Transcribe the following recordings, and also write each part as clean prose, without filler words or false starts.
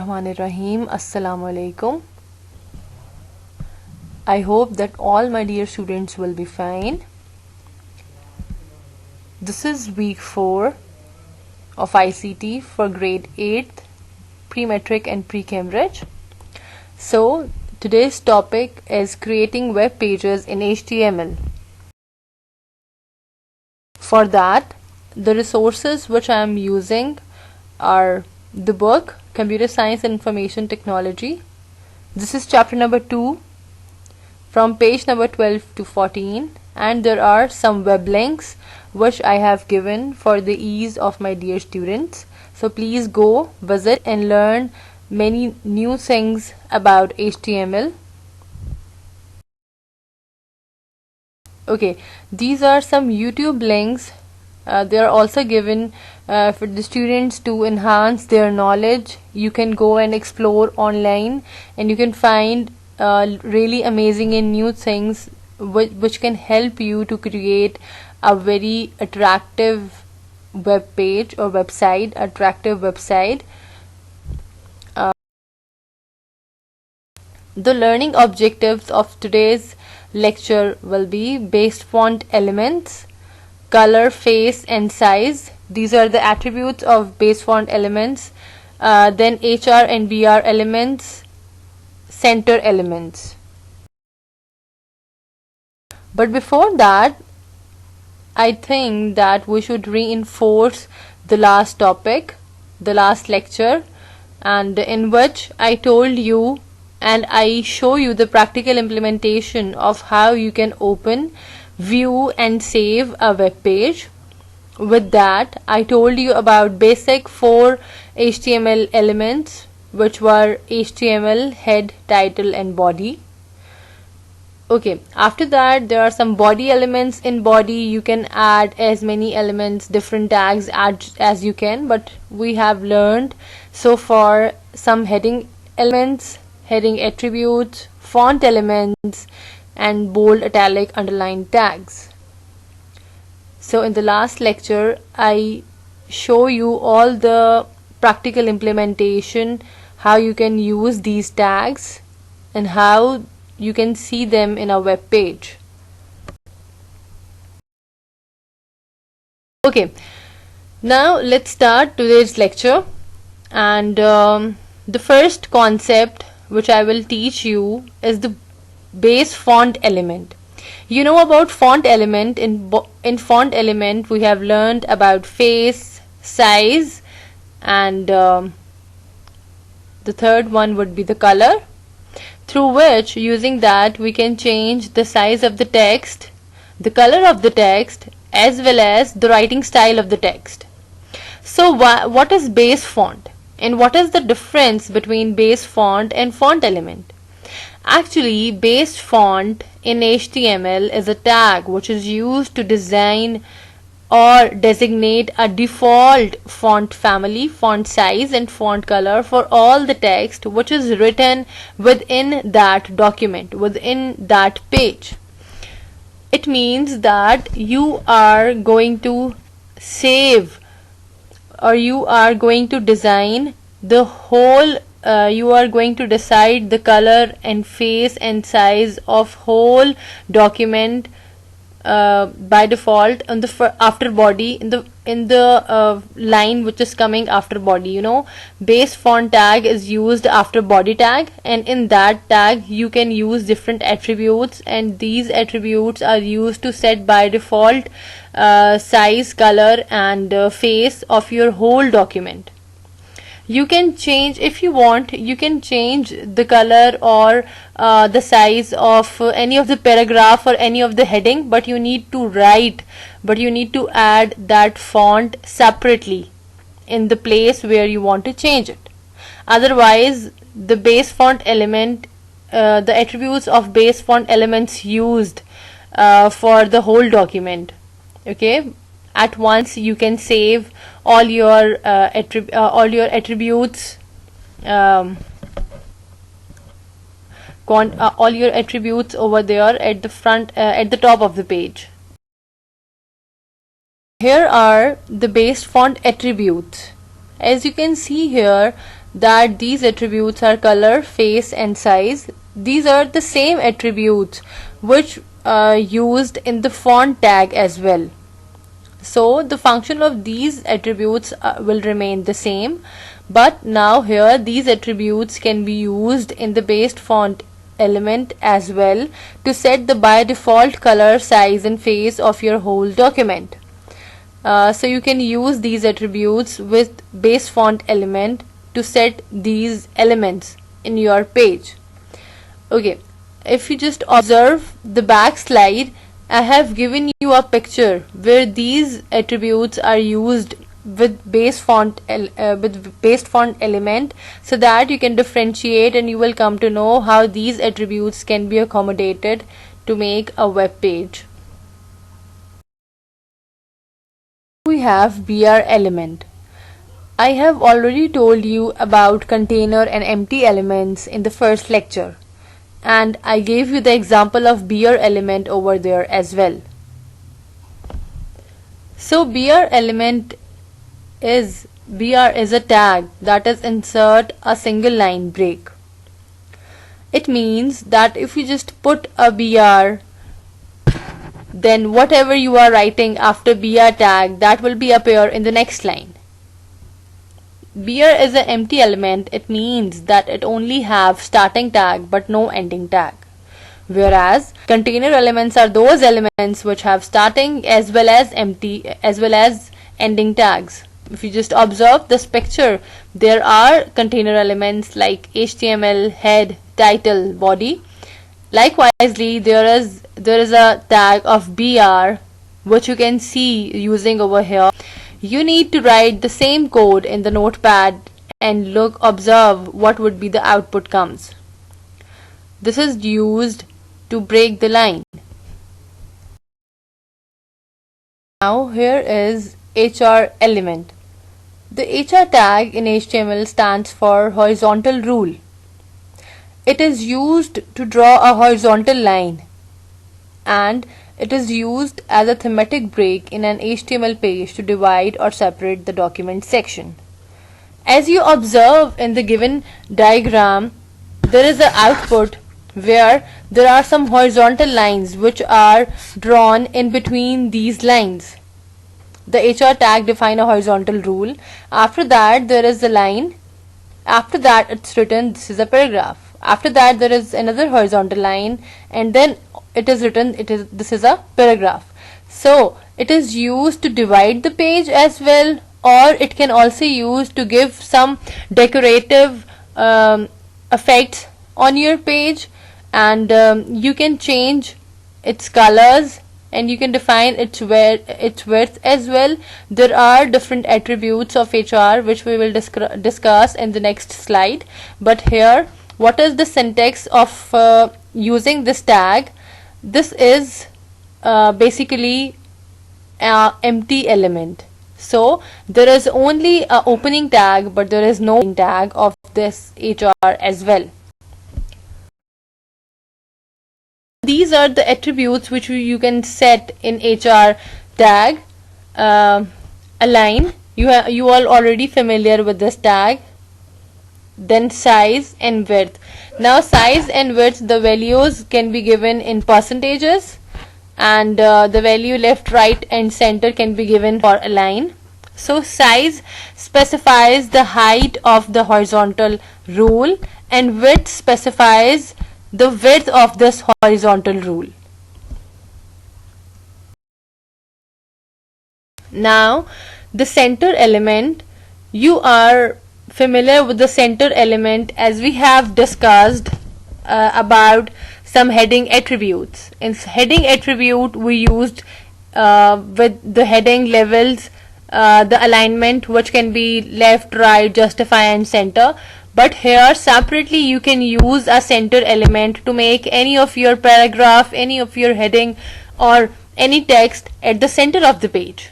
Bismillahirrahmanirrahim. Assalamu alaikum. I hope that all my dear students will be fine. This is week 4 of ICT for grade 8th, pre-metric and pre-Cambridge. So today's topic is creating web pages in HTML. For that, the resources which I am using are the book Computer Science and Information Technology. This is chapter number 2 from page number 12 to 14, and there are some web links which I have given for the ease of my dear students. So please go visit and learn many new things about HTML. Okay, these are some YouTube links. They are also given for the students to enhance their knowledge. You can go and explore online and you can find really amazing and new things which can help you to create a very attractive web page or website, The learning objectives of today's lecture will be base font elements, color, face and size. These are the attributes of base font elements. Then HR and BR elements, center elements. But before that, I think that we should reinforce the last topic, the last lecture, and in which I told you and I show you the practical implementation of how you can open, view and save a web page. With that, I told you about basic 4 HTML elements, which were HTML, head, title and body. Okay, after that there are some body elements. In body you can add as many elements, different tags as you can, but we have learned so far some heading elements, heading attributes, font elements and bold, italic, underline tags. So in the last lecture I show you all the practical implementation, how you can use these tags and how you can see them in a web page. Okay, now let's start today's lecture, and the first concept which I will teach you is the base font element. You know about font element. In font element we have learned about face, size, and the third one would be the color, through which using that we can change the size of the text, the color of the text, as well as the writing style of the text. So what is base font and what is the difference between base font and font element? Actually, base font in HTML is a tag which is used to design or designate a default font family, font size and font color for all the text which is written within that document, within that page. It means that you are going to save or you are going to design the whole you are going to decide the color and face and size of whole document by default on the after body, in the line which is coming after body. You know, base font tag is used after body tag, and in that tag you can use different attributes, and these attributes are used to set by default size, color and face of your whole document. You can change, if you want, you can change the color or the size of any of the paragraph or any of the heading, but you need to add that font separately in the place where you want to change it. Otherwise, the base font element, the attributes of base font elements used for the whole document. Okay, at once you can save all your attributes, all your attributes over there at the front, at the top of the page. Here are the base font attributes. As you can see here, that these attributes are color, face and size. These are the same attributes which are used in the font tag as well. So the function of these attributes will remain the same, but now here these attributes can be used in the based font element as well to set the by default color, size and face of your whole document. So you can use these attributes with base font element to set these elements in your page. Okay, if you just observe the back slide, I have given you a picture where these attributes are used with base font element, so that you can differentiate and you will come to know how these attributes can be accommodated to make a web page. We have BR element. I have already told you about container and empty elements in the first lecture, and I gave you the example of BR element over there as well. So BR is a tag that is insert a single line break. It means that if you just put a BR, then whatever you are writing after BR tag, that will be appear in the next line. BR is an empty element. It means that it only have starting tag but no ending tag. Whereas container elements are those elements which have starting as well as ending tags. If you just observe this picture, there are container elements like HTML, head, title, body. Likewise, there is a tag of BR which you can see using over here. You need to write the same code in the notepad and observe what would be the output comes. This is used to break the line. Now here is HR element. The HR tag in HTML stands for horizontal rule. It is used to draw a horizontal line, and it is used as a thematic break in an HTML page to divide or separate the document section. As you observe in the given diagram, there is an output where there are some horizontal lines which are drawn in between these lines. The HR tag define a horizontal rule. After that there is a line. After that it's written this is a paragraph. After that there is another horizontal line, and then it is written this is a paragraph. So it is used to divide the page as well, or it can also use to give some decorative effects on your page, and you can change its colors and you can define its width as well. There are different attributes of HR which we will discuss in the next slide, but here what is the syntax of using this tag? This is basically an empty element. So there is only an opening tag, but there is no tag of this HR as well. These are the attributes which you can set in HR tag. Align, you are already familiar with this tag. Then size and width. Now size and width, the values can be given in percentages, and the value left, right and center can be given for align. So size specifies the height of the horizontal rule, and width specifies the width of this horizontal rule. Now the center element, you are familiar with the center element as we have discussed about some heading attributes. In heading attribute we used with the heading levels the alignment which can be left, right, justify and center. But here separately you can use a center element to make any of your paragraph, any of your heading or any text at the center of the page.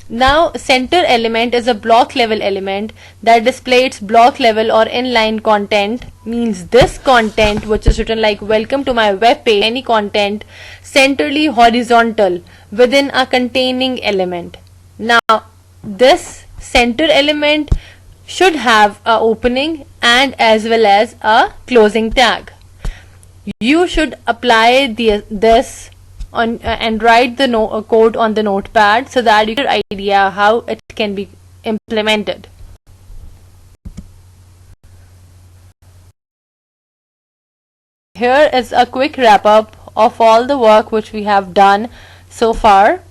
Now center element is a block level element that displays block level or inline content. Means this content which is written like welcome to my web page, any content centrally horizontal within a containing element. Now this center element should have a opening and as well as a closing tag. You should apply this on and write the code on the notepad so that you get an idea how it can be implemented. Here is a quick wrap up of all the work which we have done so far.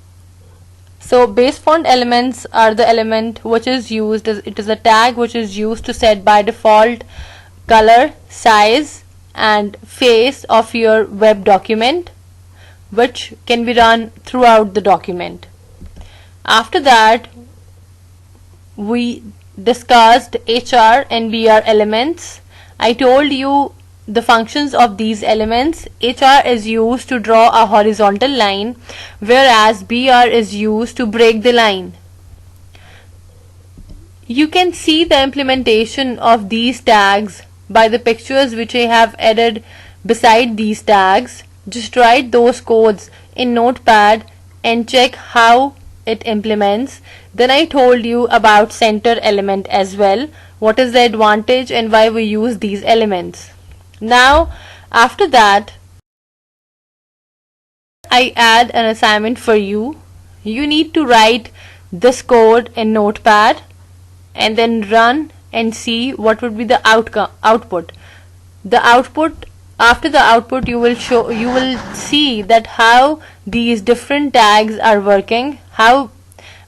So base font elements are the element which is used as it is a tag which is used to set by default color, size and face of your web document, which can be run throughout the document. After that, we discussed HR and BR elements. I told you the functions of these elements. HR is used to draw a horizontal line, whereas BR is used to break the line. You can see the implementation of these tags by the pictures which I have added beside these tags. Just write those codes in Notepad and check how it implements. Then I told you about center element as well. What is the advantage and why we use these elements. Now after that, I add an assignment for you. You need to write this code in Notepad and then run and see what would be the output. After the output you will see that how these different tags are working,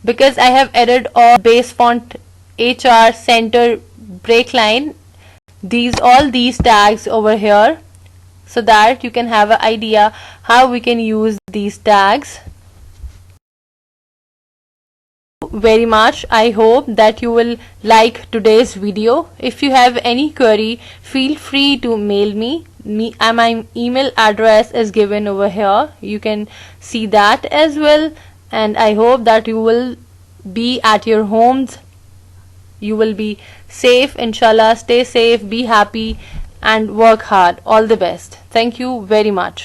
because I have added all base font, HR, center, break line, all these tags over here, so that you can have an idea how we can use these tags. Very much. I hope that you will like today's video. If you have any query, feel free to mail me. My email address is given over here. You can see that as well. And I hope that you will be at your homes. You will be safe, inshallah. Stay safe, be happy and work hard. All the best. Thank you very much.